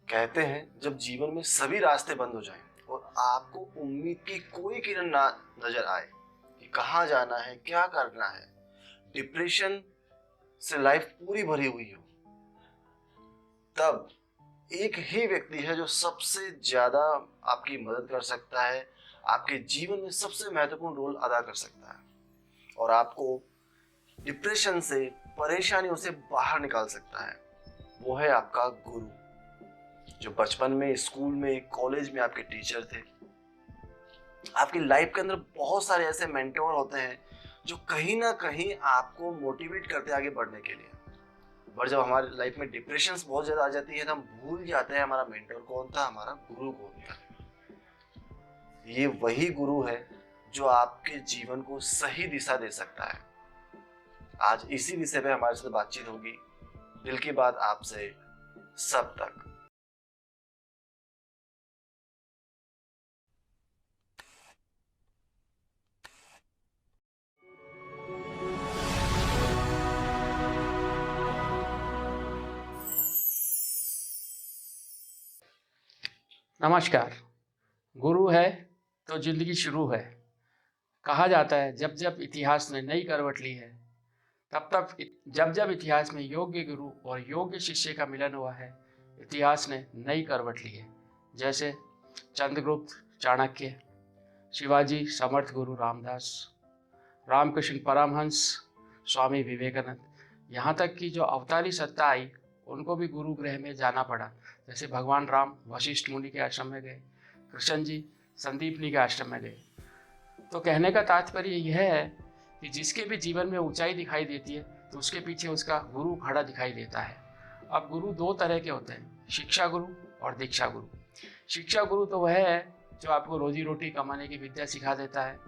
कहते हैं जब जीवन में सभी रास्ते बंद हो जाएं और आपको उम्मीद की कोई किरण ना नजर आए कि कहाँ जाना है, क्या करना है, डिप्रेशन से लाइफ पूरी भरी हुई हो, तब एक ही व्यक्ति है जो सबसे ज्यादा आपकी मदद कर सकता है, आपके जीवन में सबसे महत्वपूर्ण रोल अदा कर सकता है और आपको डिप्रेशन से, परेशानियों से बाहर निकाल सकता है। वो है आपका गुरु, जो बचपन में, स्कूल में, कॉलेज में आपके टीचर थे। आपकी लाइफ के अंदर बहुत सारे ऐसे मेंटोर होते हैं जो कहीं ना कहीं आपको मोटिवेट करते हैं आगे बढ़ने के लिए। पर जब हमारी लाइफ में डिप्रेशन बहुत ज्यादा आ जाती है तो हम भूल जाते हैं हमारा मेंटोर कौन था, हमारा गुरु कौन था। ये वही गुरु है जो आपके जीवन को सही दिशा दे सकता है। आज इसी विषय पे हमारे साथ बातचीत होगी, दिल की बात आपसे सब तक। नमस्कार। गुरु है तो जिंदगी शुरू है। कहा जाता है जब जब इतिहास ने नई करवट ली है, तब तब जब जब इतिहास में योग्य गुरु और योग्य शिष्य का मिलन हुआ है, इतिहास ने नई करवट ली है। जैसे चंद्रगुप्त चाणक्य, शिवाजी समर्थ गुरु रामदास, रामकृष्ण परमहंस, स्वामी विवेकानंद, यहाँ तक कि जो अवतारी सत्ता आई उनको भी गुरु गृह में जाना पड़ा। जैसे भगवान राम वशिष्ठ मुनि के आश्रम में गए, कृष्ण जी संदीपनी के आश्रम में गए। तो कहने का तात्पर्य यह है कि जिसके भी जीवन में ऊंचाई दिखाई देती है तो उसके पीछे उसका गुरु खड़ा दिखाई देता है। अब गुरु दो तरह के होते हैं, शिक्षा गुरु और दीक्षा गुरु। शिक्षा गुरु तो वह है जो आपको रोजी रोटी कमाने की विद्या सिखा देता है,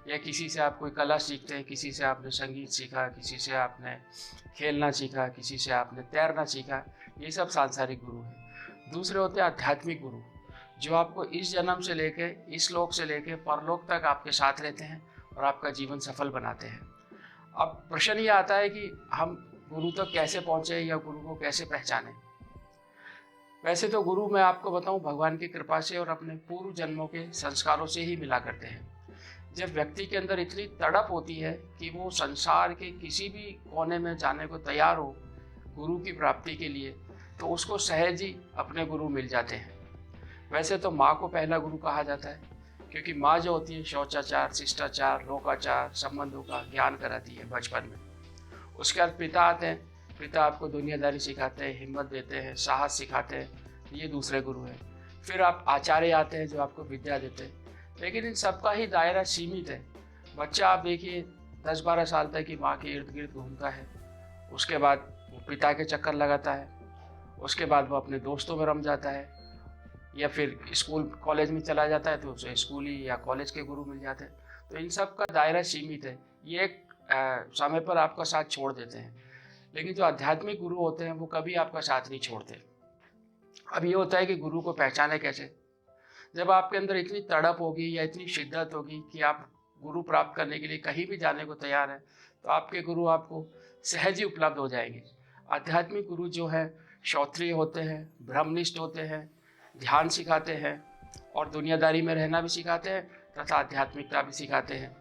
या किसी से आप कोई कला सीखते हैं, किसी से आपने संगीत सीखा, किसी से आपने खेलना सीखा, किसी से आपने तैरना सीखा, ये सब सांसारिक गुरु हैं। दूसरे होते हैं आध्यात्मिक गुरु, जो आपको इस जन्म से लेके, इस लोक से लेके परलोक तक आपके साथ रहते हैं और आपका जीवन सफल बनाते हैं। अब प्रश्न ये आता है कि हम गुरु तक कैसे पहुँचे या गुरु को कैसे पहचानें। वैसे तो गुरु मैं आपको बताऊं भगवान की कृपा से और अपने पूर्व जन्मों के संस्कारों से ही मिला करते हैं। जब व्यक्ति के अंदर इतनी तड़प होती है कि वो संसार के किसी भी कोने में जाने को तैयार हो गुरु की प्राप्ति के लिए, तो उसको सहज ही अपने गुरु मिल जाते हैं। वैसे तो माँ को पहला गुरु कहा जाता है, क्योंकि माँ जो होती है शौचाचार, शिष्टाचार, लोकाचार, संबंधों का ज्ञान कराती है बचपन में। उसके बाद पिता आते हैं, पिता आपको दुनियादारी सिखाते हैं, हिम्मत देते हैं, साहस सिखाते हैं, ये दूसरे गुरु हैं। फिर आप आचार्य आते हैं जो आपको विद्या देते हैं, लेकिन इन सबका ही दायरा सीमित है। बच्चा आप देखिए 10-12 साल तक की माँ के इर्द गिर्द घूमता है, उसके बाद वो पिता के चक्कर लगाता है, उसके बाद वो अपने दोस्तों में रम जाता है, या फिर स्कूल कॉलेज में चला जाता है तो उसे स्कूली या कॉलेज के गुरु मिल जाते हैं। तो इन सब का दायरा सीमित है, ये एक समय पर आपका साथ छोड़ देते हैं। लेकिन जो आध्यात्मिक गुरु होते हैं वो कभी आपका साथ नहीं छोड़ते। अब ये होता है कि गुरु को पहचाने कैसे। जब आपके अंदर इतनी तड़प होगी या इतनी शिद्दत होगी कि आप गुरु प्राप्त करने के लिए कहीं भी जाने को तैयार हैं, तो आपके गुरु आपको सहज ही उपलब्ध हो जाएंगे। आध्यात्मिक गुरु जो है श्रोत्रिय होते हैं, ब्रह्मनिष्ठ होते हैं, ध्यान सिखाते हैं और दुनियादारी में रहना भी सिखाते हैं तथा आध्यात्मिकता भी सिखाते हैं।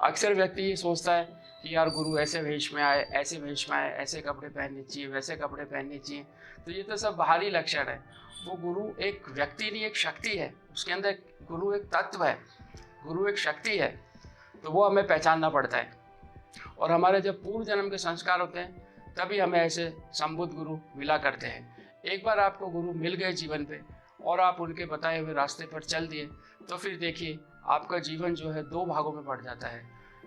अक्सर व्यक्ति ये सोचता है कि यार गुरु ऐसे वेश में आए, ऐसे वेश में आए, ऐसे कपड़े पहनने चाहिए, वैसे कपड़े पहनने चाहिए, तो ये तो सब बाहरी लक्षण है। वो गुरु एक व्यक्ति नहीं, एक शक्ति है। उसके अंदर गुरु एक तत्व है, गुरु एक शक्ति है, तो वो हमें पहचानना पड़ता है। और हमारे जब पूर्व जन्म के संस्कार होते हैं तभी हमें ऐसे संबुद्ध गुरु मिला करते हैं। एक बार आपको गुरु मिल गए जीवन पे और आप उनके बताए हुए रास्ते पर चल दिए, तो फिर देखिए आपका जीवन जो है 2 भागों में बढ़ जाता है,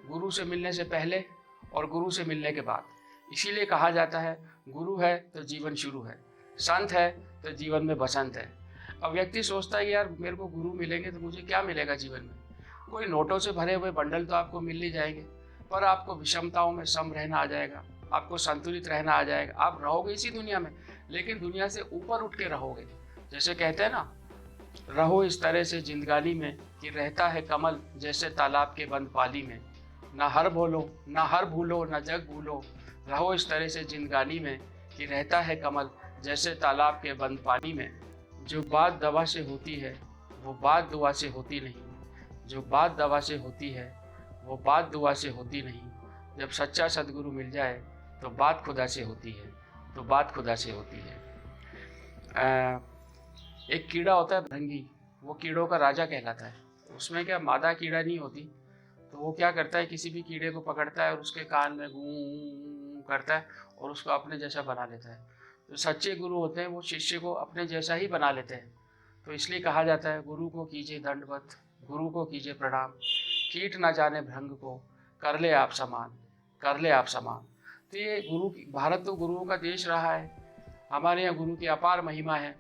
गुरु से मिलने से पहले और गुरु से मिलने के बाद। इसीलिए कहा जाता है गुरु है तो जीवन शुरू है, संत है तो जीवन में बसंत है। अब व्यक्ति सोचता है कि यार मेरे को गुरु मिलेंगे तो मुझे क्या मिलेगा जीवन में। कोई नोटों से भरे हुए बंडल तो आपको मिल नहीं जाएंगे, पर आपको विषमताओं में सम रहना आ जाएगा, आपको संतुलित रहना आ जाएगा। आप रहोगे इसी दुनिया में, लेकिन दुनिया से ऊपर उठ के रहोगे। जैसे कहते हैं ना, रहो इस तरह से जिंदगानी में कि रहता है कमल जैसे तालाब के बंद पाली में। ना हर भूलो, ना हर भूलो, ना जग भूलो, रहो इस तरह से जिंदगानी में कि रहता है कमल जैसे तालाब के बंद पानी में जो बात दवा से होती है वो बात दुआ से होती नहीं, जो बात दवा से होती है वो बात दुआ से होती नहीं। जब सच्चा सदगुरु मिल जाए तो बात खुदा से होती है, तो बात खुदा से होती है। एक कीड़ा होता है भृंगी, वो कीड़ों का राजा कहलाता है। उसमें क्या मादा कीड़ा नहीं होती, तो वो क्या करता है, किसी भी कीड़े को पकड़ता है और उसके कान में गूं करता है और उसको अपने जैसा बना लेता है। तो सच्चे गुरु होते हैं वो शिष्य को अपने जैसा ही बना लेते हैं। तो इसलिए कहा जाता है, गुरु को कीजिए दंडवत, गुरु को कीजिए प्रणाम, कीट ना जाने भृंग को, कर ले आप समान, कर ले आप समान। तो ये गुरु की, भारत तो गुरुओं का देश रहा है, हमारे यहाँ गुरु की अपार महिमा है।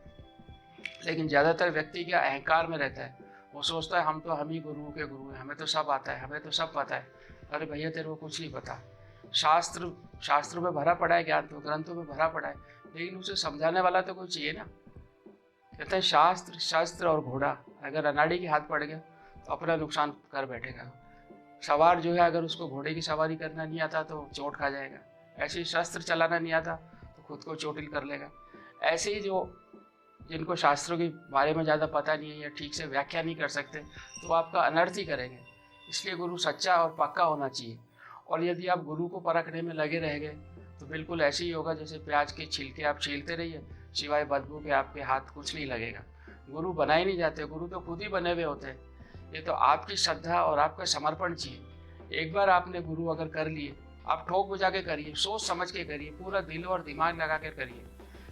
लेकिन ज़्यादातर व्यक्ति क्या अहंकार में रहता है, वो सोचता है हम ही गुरुओं के गुरु हैं, हमें तो सब आता है, हमें तो सब पता है। अरे भैया तेरे को कुछ नहीं पता। शास्त्रों में भरा पड़ा है ज्ञान, तो ग्रंथों में भरा पड़ा है, लेकिन उसे समझाने वाला तो कोई चाहिए ना। कहते हैं शास्त्र शस्त्र और घोड़ा अगर अनाड़ी के हाथ पड़ गया तो अपना नुकसान कर बैठेगा। सवार जो है अगर उसको घोड़े की सवारी करना नहीं आता तो चोट खा जाएगा, ऐसे ही शस्त्र चलाना नहीं आता तो खुद को चोटिल कर लेगा। ऐसे ही जो जिनको शास्त्रों के बारे में ज़्यादा पता नहीं है या ठीक से व्याख्या नहीं कर सकते तो आपका अनर्थ ही करेंगे। इसलिए गुरु सच्चा और पक्का होना चाहिए। और यदि आप गुरु को परखने में लगे रह गए तो बिल्कुल ऐसे ही होगा जैसे प्याज के छिलके आप छीलते रहिए, सिवाय बदबू के आपके हाथ कुछ नहीं लगेगा। गुरु बनाए नहीं जाते, गुरु तो खुद ही बने हुए होते हैं। ये तो आपकी श्रद्धा और आपका समर्पण चाहिए। एक बार आपने गुरु अगर कर लिए, आप ठोक बुझा के करिए, सोच समझ के करिए, पूरा दिल और दिमाग लगा कर करिए।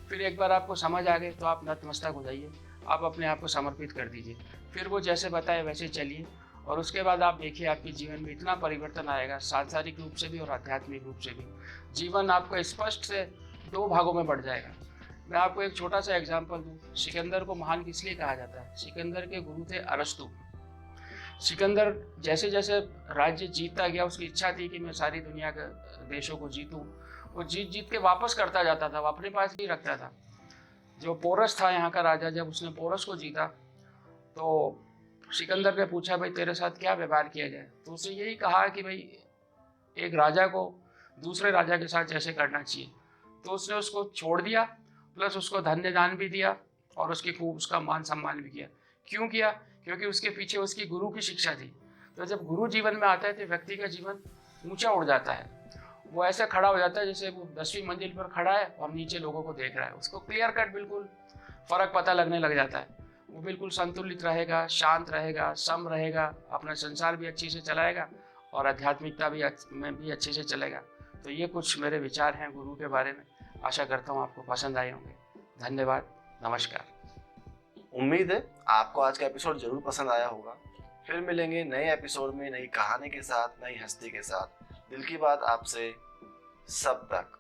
फिर एक बार आपको समझ आ गए तो आप नतमस्तक हो जाइए, आप अपने आप को समर्पित कर दीजिए, फिर वो जैसे बताए वैसे चलिए। और उसके बाद आप देखिए आपके जीवन में इतना परिवर्तन आएगा, सांसारिक रूप से भी और आध्यात्मिक रूप से भी। जीवन आपका स्पष्ट से 2 भागों में बढ़ जाएगा। मैं आपको एक छोटा सा एग्जाम्पल दूँ। सिकंदर को महान किस लिए कहा जाता है? सिकंदर के गुरु थे अरस्तु। सिकंदर जैसे जैसे राज्य जीतता गया, उसकी इच्छा थी कि मैं सारी दुनिया के देशों को जीतूं। वो जीत के वापस करता जाता था, वो अपने पास भी रखता था। जो पोरस था यहाँ का राजा, जब उसने पोरस को जीता तो सिकंदर ने पूछा भाई तेरे साथ क्या व्यवहार किया जाए, तो उसने यही कहा कि भाई एक राजा को दूसरे राजा के साथ जैसे करना चाहिए। तो उसने उसको छोड़ दिया, प्लस उसको धन्य दान भी दिया और उसकी खूब उसका मान सम्मान भी किया। क्यों किया? क्योंकि उसके पीछे उसकी गुरु की शिक्षा थी। तो जब गुरु जीवन में आता है तो व्यक्ति का जीवन ऊंचा उड़ जाता है। वो ऐसे खड़ा हो जाता है जैसे वो 10वीं मंजिल पर खड़ा है और नीचे लोगों को देख रहा है। उसको क्लियर कट बिल्कुल फर्क पता लगने लग जाता है। वो बिल्कुल संतुलित रहेगा, शांत रहेगा, सम रहेगा, अपना संसार भी अच्छे से चलाएगा और आध्यात्मिकता में भी अच्छे से चलेगा। तो ये कुछ मेरे विचार हैं गुरु के बारे में। आशा करता हूँ आपको पसंद आए होंगे। धन्यवाद, नमस्कार। उम्मीद है आपको आज का एपिसोड जरूर पसंद आया होगा। फिर मिलेंगे नए एपिसोड में, नई कहानी के साथ, नई हस्ती के साथ। दिल की बात आपसे, सब तक।